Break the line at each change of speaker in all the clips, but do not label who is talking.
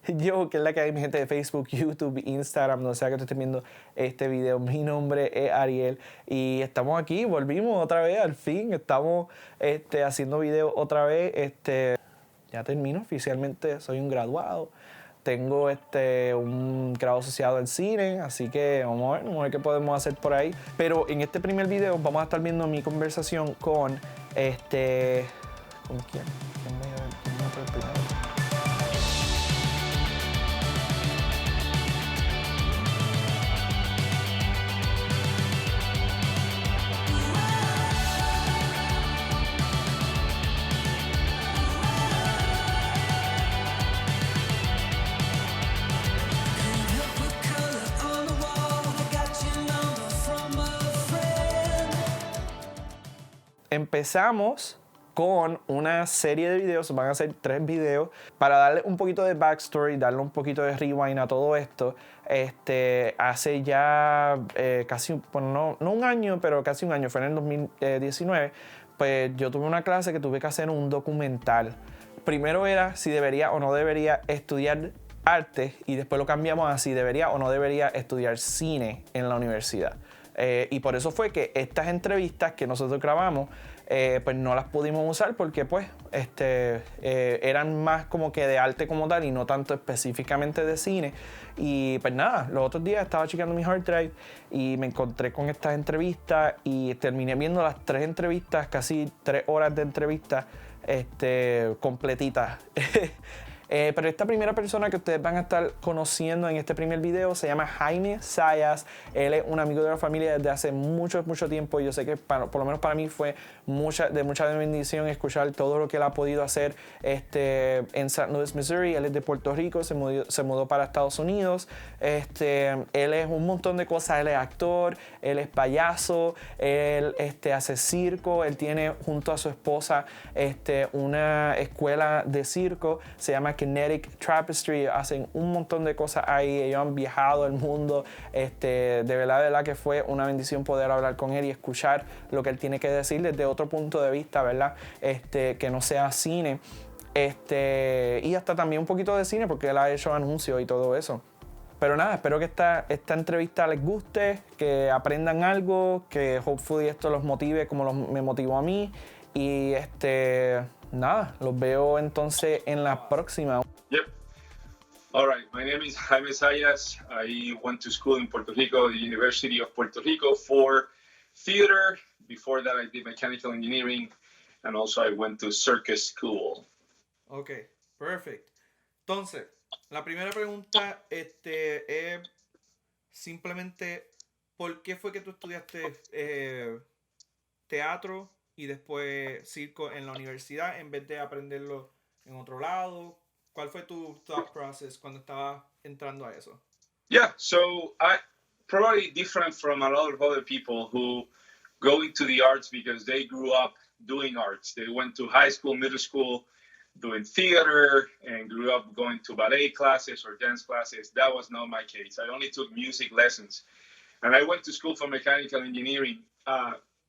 Yo, que es la que hay mi gente de Facebook, YouTube, Instagram, donde sea que tú estés viendo este video. Mi nombre es Ariel y estamos aquí, volvimos otra vez, al fin, estamos haciendo video otra vez. Ya termino oficialmente, soy un graduado. Tengo un grado asociado en cine, así que vamos a ver qué podemos hacer por ahí. Pero en este primer video vamos a estar viendo mi conversación con ¿con quién? ¿Quién me va a traer primero? Empezamos con una serie de videos, van a ser 3 videos, para darle un poquito de backstory, darle un poquito de rewind a todo esto. Hace ya casi, bueno, no un año, pero casi un año, fue en el 2019, pues yo tuve una clase que tuve que hacer un documental. Primero era si debería o no debería estudiar arte y después lo cambiamos a si debería o no debería estudiar cine en la universidad. Y por eso fue que estas entrevistas que nosotros grabamos pues no las pudimos usar porque pues eran más como que de arte como tal y no tanto específicamente de cine. Y pues nada, los otros días estaba chequeando mi hard drive y me encontré con estas entrevistas y terminé viendo las 3 entrevistas, casi 3 horas de entrevistas completitas. Pero esta primera persona que ustedes van a estar conociendo en este primer video se llama Jaime Zayas. Él es un amigo de la familia desde hace mucho tiempo. Yo sé que por lo menos para mí fue mucha bendición escuchar todo lo que él ha podido hacer en St. Louis, Missouri. Él es de Puerto Rico, se mudó para Estados Unidos. Él es un montón de cosas. Él es actor, él es payaso, él hace circo. Él tiene junto a su esposa una escuela de circo, se llama Kinetic Tapestry. Hacen un montón de cosas ahí. Ellos han viajado el mundo. De verdad que fue una bendición poder hablar con él y escuchar lo que él tiene que decir desde otro punto de vista, ¿verdad? Que no sea cine. Y hasta también un poquito de cine porque él ha hecho anuncios y todo eso. Pero nada, espero que esta entrevista les guste, que aprendan algo, que hopefully esto los motive como me motivó a mí. Y nada, los veo entonces en la próxima.
Yep. All right. My name is Jaime Zayas. I went to school in Puerto Rico, the University of Puerto Rico, for theater. Before that, I did mechanical engineering, and also I went to circus school.
Okay, perfect. Entonces, la primera pregunta es simplemente, ¿por qué fue que tú estudiaste teatro y después circo en la universidad en vez de aprenderlo en otro lado? ¿Cuál fue tu thought process cuando estabas entrando a eso?
Yeah, so I probably different from a lot of other people who go into the arts because they grew up doing arts. They went to high school, middle school, doing theater, and grew up going to ballet classes or dance classes. That was not my case. I only took music lessons. And I went to school for mechanical engineering.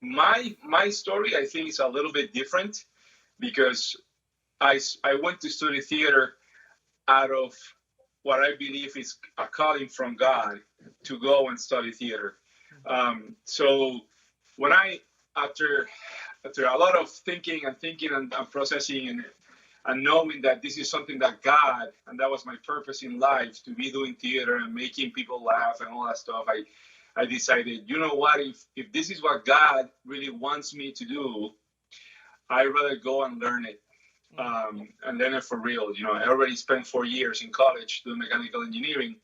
My story, I think, is a little bit different because I went to study theater out of what I believe is a calling from God to go and study theater. So when after a lot of thinking and processing and knowing that this is something that God, and that was my purpose in life, to be doing theater and making people laugh and all that stuff, I decided, you know what, if this is what God really wants me to do, I'd rather go and learn it. And learn it for real. You know, I already spent 4 years in college doing mechanical engineering.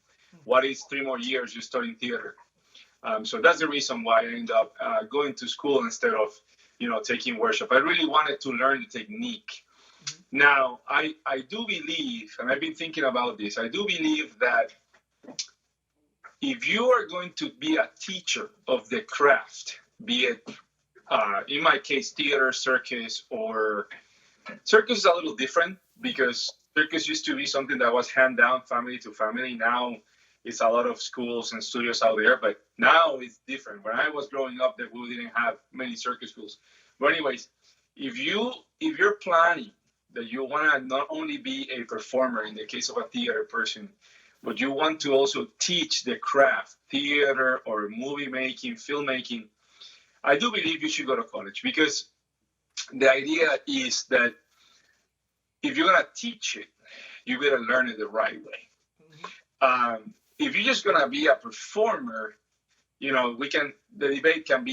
What is 3 more years just studying theater? So that's the reason why I ended up going to school instead of, taking workshop. I really wanted to learn the technique. Mm-hmm. Now, I do believe, and I've been thinking about this, I do believe that if you are going to be a teacher of the craft, be it, in my case, theater, circus, or circus is a little different because circus used to be something that was hand down family to family. Now it's a lot of schools and studios out there, but now it's different. When I was growing up, we didn't have many circus schools. But anyways, if you're planning that you want to not only be a performer in the case of a theater person, but you want to also teach the craft, theater or movie making, filmmaking, I do believe you should go to college, because the idea is that if you're going to teach it, you got to learn it the right way. If you're just going to be a performer, the debate can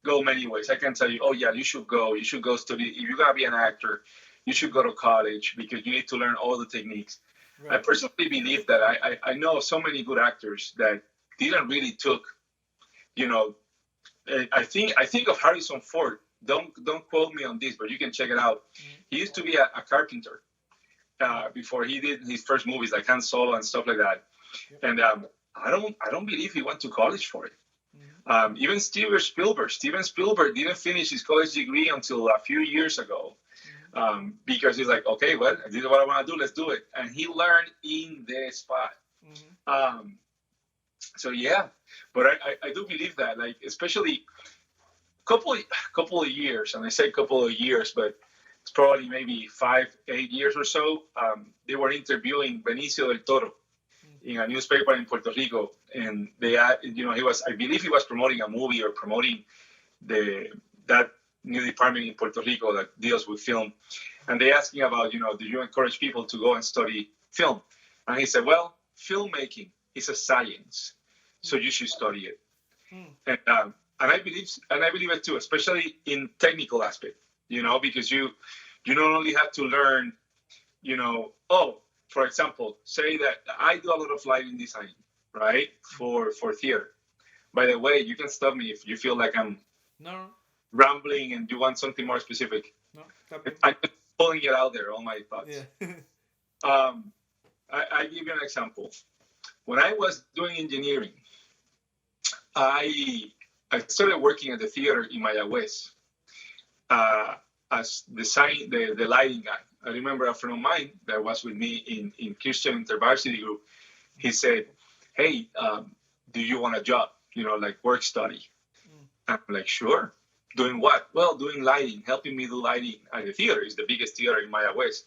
go many ways. I can tell you, oh yeah, you should go study. If you're going to be an actor, you should go to college because you need to learn all the techniques. Right. I personally believe that I know so many good actors that didn't really took, I think of Harrison Ford. Don't quote me on this, but you can check it out. He used to be a carpenter before he did his first movies like Han Solo and stuff like that. And I don't believe he went to college for it. Even Steven Spielberg didn't finish his college degree until a few years ago, because he's like, okay, well, this is what I want to do. Let's do it. And he learned in the spot. So yeah, but I do believe that, like, especially couple of years, and I say couple of years, but it's probably maybe 5-8 years or so. They were interviewing Benicio del Toro in a newspaper in Puerto Rico, and I believe he was promoting a movie or promoting that new department in Puerto Rico that deals with film. And they asked him about, do you encourage people to go and study film? And he said, well, filmmaking is a science, so you should study it. And I believe it too, especially in technical aspect, because you not only have to learn, for example, say that I do a lot of lighting design, right, for theater. By the way, you can stop me if you feel like I'm rambling and you want something more specific. No, I'm just pulling it out there, all my thoughts. Yeah. I give you an example. When I was doing engineering, I started working at the theater in Mayagüez as the lighting guy. I remember a friend of mine that was with me in Christian InterVarsity group. He said, hey, do you want a job? Like work study. I'm like, sure. Doing what? Well, doing lighting, helping me do lighting at the theater. It's the biggest theater in Mayagüez.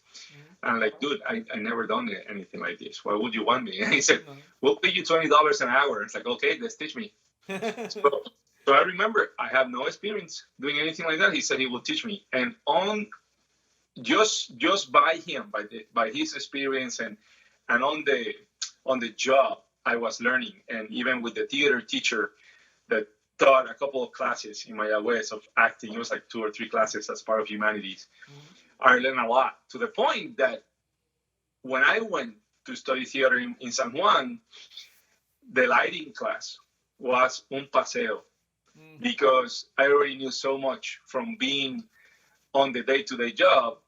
And I'm like, dude, I never done anything like this. Why would you want me? And he said, we'll pay you $20 an hour. It's like, okay, let's teach me. So I remember I have no experience doing anything like that. He said he will teach me, and on just by him, by his experience and on the job, I was learning. And even with the theater teacher that taught a couple of classes in Mayagüez of acting, it was like 2 or 3 classes as part of humanities. I learned a lot, to the point that when I went to study theater in San Juan, the lighting class was un paseo. Because I already knew so much from being on the day-to-day job.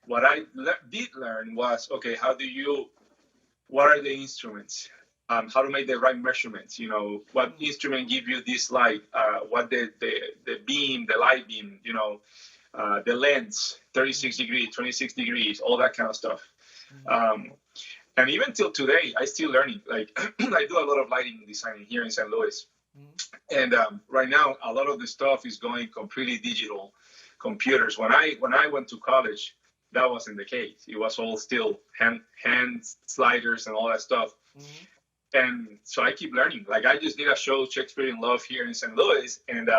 What I did learn was, okay, what are the instruments? How to make the right measurements? What instrument give you this light? What the beam, the light beam, the lens, 36 degrees, 26 degrees, all that kind of stuff. And even till today, I still learning. Like I do a lot of lighting designing here in St. Louis. And right now, a lot of the stuff is going completely digital computers. When I went to college, that wasn't the case. It was all still hand sliders and all that stuff. And so I keep learning. Like I just did a show, Shakespeare in Love, here in St. Louis, and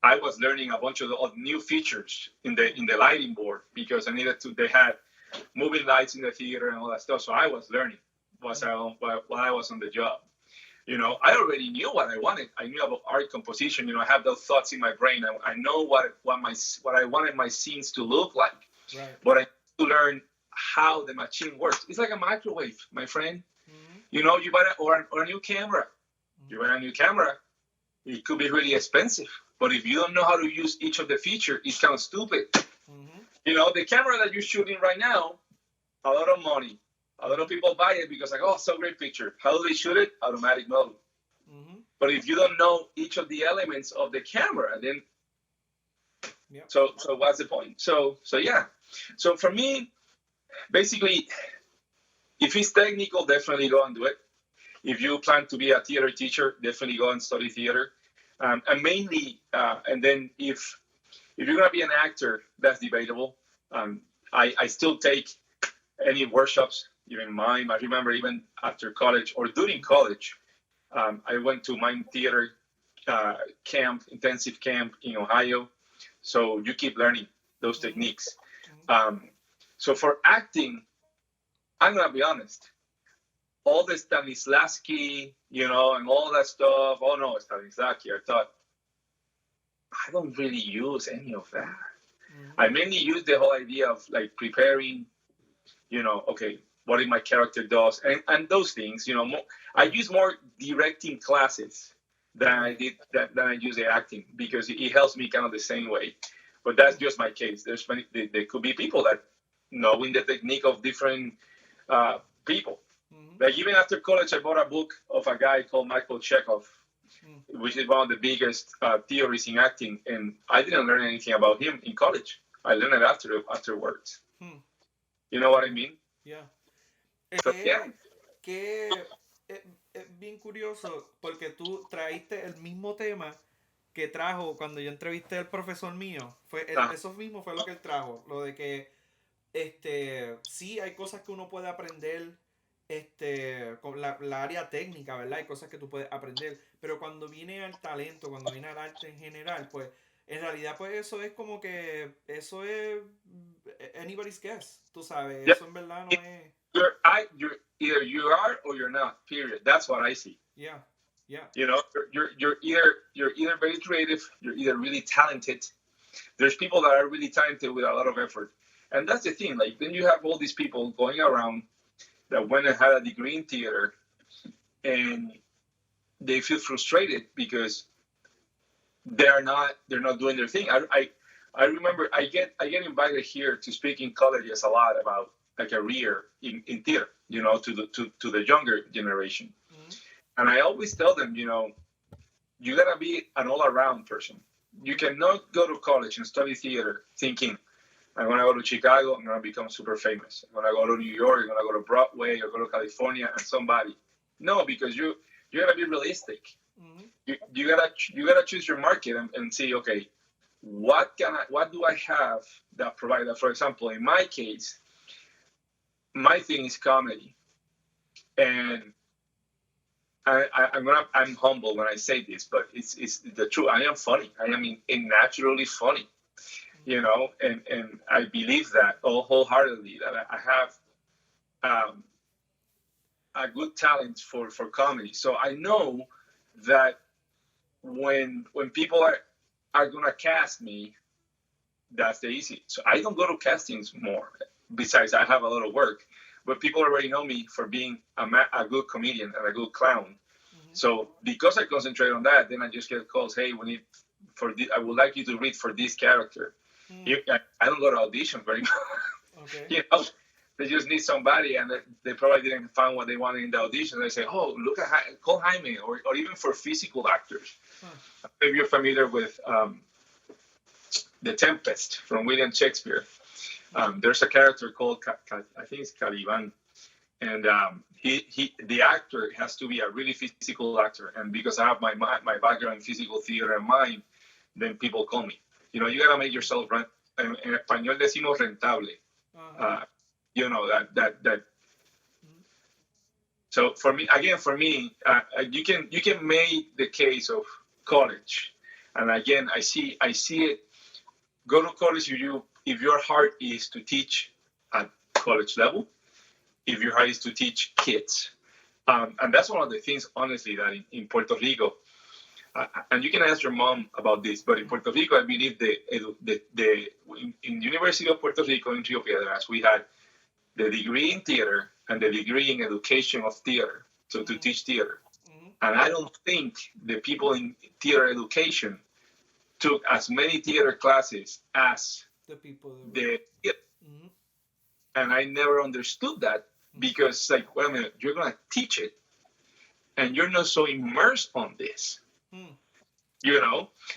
I was learning a bunch of new features in the lighting board, because I needed to. They had moving lights in the theater and all that stuff. So I was learning while I was on the job. I already knew what I wanted. I knew about art composition. I have those thoughts in my brain. I know what I wanted my scenes to look like. Right. But I need to learn how the machine works. It's like a microwave, my friend. You buy or a new camera. You buy a new camera, it could be really expensive. But if you don't know how to use each of the features, it sounds stupid. The camera that you're shooting right now, a lot of money. A lot of people buy it because like, oh, so great picture. How do they shoot it? Automatic mode. But if you don't know each of the elements of the camera, then so what's the point? So yeah. So for me, basically, if it's technical, definitely go and do it. If you plan to be a theater teacher, definitely go and study theater. And mainly, and then if you're gonna be an actor, that's debatable. I still take any workshops, even mime. I remember even after college or during college, I went to mime theater camp, intensive camp in Ohio. So you keep learning those techniques. So for acting, I'm gonna be honest. All the Stanislavski, and all that stuff. Oh no, Stanislavski. I thought I don't really use any of that. I mainly use the whole idea of like preparing. Okay, what if my character does, and those things. I use more directing classes than I did than I use the acting, because it helps me kind of the same way. But that's just my case. There's many. There could be people that knowing the technique of different people. Like even after college, I bought a book of a guy called Michael Chekhov, which is one of the biggest theories in acting, and I didn't learn anything about him in college. I learned it afterwards. You know what I mean?
Yeah.
So, yeah.
Que es bien curioso porque tú traíste el mismo tema que trajo cuando yo entrevisté al profesor mío. Eso mismo fue lo que él trajo. Lo de que sí hay cosas que uno puede aprender con la área técnica, ¿verdad? Hay cosas que tú puedes aprender. Pero cuando viene al talento, cuando viene al arte en general, pues en realidad pues eso es como que eso es anybody's guess, tú sabes.
Yeah.
Eso en verdad no es...
You're either you are or you're not. Period. That's what I see.
Yeah.
You're either very creative. You're either really talented. There's people that are really talented with a lot of effort, and that's the thing. Like then you have all these people going around that went and had a degree in theater, and they feel frustrated because they're not doing their thing. I remember I get invited here to speak in colleges a lot about a career in theater, to the younger generation. And I always tell them, you gotta be an all-around person. You cannot go to college and study theater thinking, I'm gonna go to Chicago, I'm gonna become super famous. I'm gonna go to New York, I'm gonna go to Broadway, or go to California and somebody. No, because you gotta be realistic. You gotta choose your market and see, okay, what do I have that provide that? For example, in my case, my thing is comedy, and I'm humble when I say this, but it's the truth. I am funny. I am naturally funny, and I believe that wholeheartedly that I have a good talent for comedy. So I know that when people are gonna cast me, that's the easy. So I don't go to castings more. Besides, I have a lot of work, but people already know me for being a good comedian and a good clown. So because I concentrate on that, then I just get calls. Hey, we need I would like you to read for this character. I don't go to audition very much. Okay. They just need somebody, and they probably didn't find what they wanted in the audition. They say, "Oh, call Jaime," or even for physical actors. If you're familiar with The Tempest from William Shakespeare. There's a character called I think it's Caliban, and the actor has to be a really physical actor. And because I have my background in physical theater and mine, then people call me. You gotta make yourself en español decimos rentable. That. So for me, you can make the case of college, and again, I see it. Go to college if your heart is to teach at college level, if your heart is to teach kids. And that's one of the things, honestly, that in Puerto Rico, and you can ask your mom about this, but in Puerto Rico, I believe in the University of Puerto Rico in Rio Piedras, we had the degree in theater and the degree in education of theater, so to teach theater. And I don't think the people in theater education took as many theater classes as the people. And I never understood that, because like, wait a minute, you're gonna teach it, and you're not so immersed on this,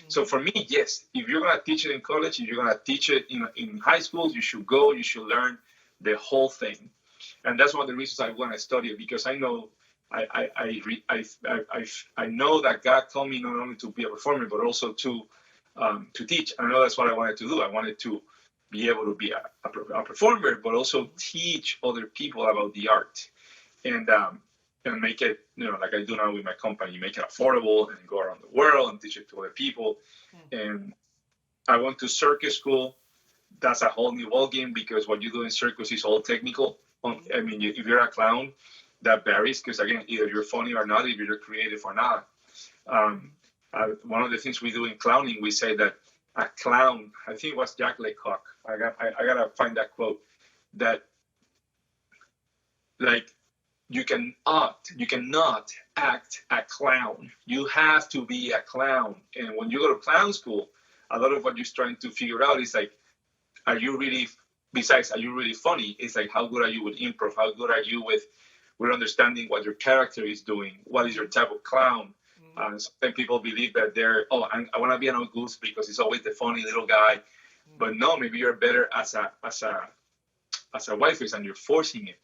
So for me, yes, if you're gonna teach it in college, if you're gonna teach it in high school, you should learn the whole thing, and that's one of the reasons I want to study it, because I know I know that God called me not only to be a performer but also to teach. I know that's what I wanted to do. I wanted to be able to be a performer, but also teach other people about the art, and make it, like I do now with my company, make it affordable and go around the world and teach it to other people. And I went to circus school. That's a whole new ballgame because what you do in circus is all technical. I mean, if you're a clown, that varies because, again, either you're funny or not, if you're creative or not. One of the things we do in clowning, we say that a clown, I think it was Jack Lecoq, I gotta find that quote, that like you cannot act a clown. You have to be a clown. And when you go to clown school, a lot of what you're trying to figure out is like, are you really funny? It's like, how good are you with improv? How good are you with understanding what your character is doing? What is your type of clown? Sometimes people believe that I want to be an August because he's always the funny little guy. But no, maybe you're better as a white face and you're forcing it.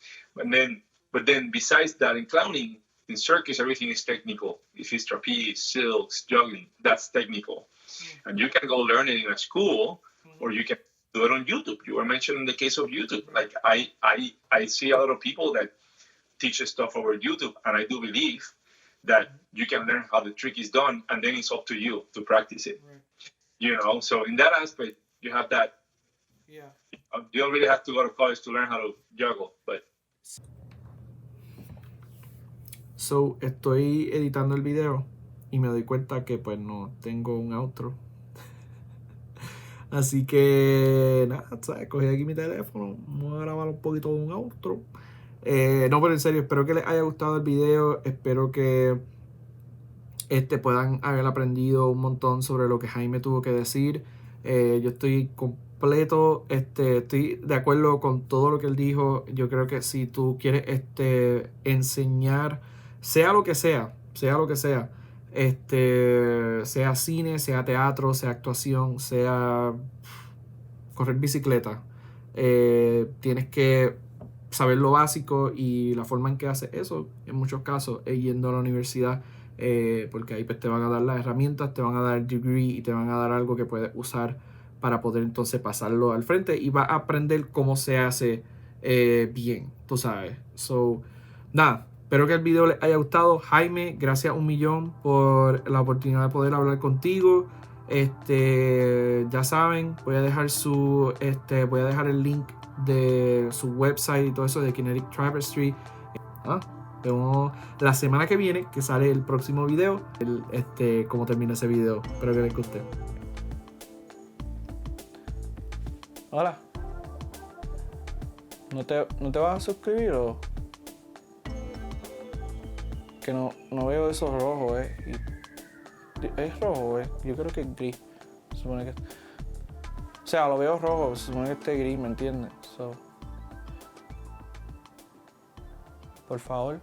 But then besides that, in clowning, in circus, everything is technical. If it's trapeze, silks, juggling, that's technical. And you can go learn it in a school, or you can do it on YouTube. You were mentioning the case of YouTube. Like I see a lot of people that teach stuff over YouTube, and I do believe that you can learn how the trick is done, and then it's up to you to practice it. Right. So in that aspect, you have that. Yeah. You don't really have to go to college to learn how to juggle, but.
So, estoy editando el video y me doy cuenta que pues no tengo un outro. Así que nada, ¿sabes? Cogí aquí mi teléfono, voy a grabar un poquito de un outro. No, pero en serio, espero que les haya gustado el video. Espero que puedan haber aprendido un montón sobre lo que Jaime tuvo que decir. Yo estoy completo, estoy de acuerdo con todo lo que él dijo. Yo creo que si tú quieres enseñar, sea lo que sea, sea cine, sea teatro, sea actuación, sea correr bicicleta, tienes que saber lo básico, y la forma en que haces eso en muchos casos es yendo a la universidad, porque ahí pues te van a dar las herramientas, te van a dar el degree y te van a dar algo que puedes usar para poder entonces pasarlo al frente, y vas a aprender cómo se hace bien, tú sabes. So, nada, espero que el video les haya gustado. Jaime, gracias un millón por la oportunidad de poder hablar contigo. Ya saben, voy a dejar el link de su website y todo eso de Kinetic Tapestry. Vemos la semana que viene, que sale el próximo video, cómo termina ese video. Espero que les guste. Hola. ¿No te vas a suscribir o...? Que no veo eso rojo, ¿Es rojo, Yo creo que es gris. Se supone que... O sea, lo veo rojo, se supone que esté gris, ¿me entiendes? Por favor.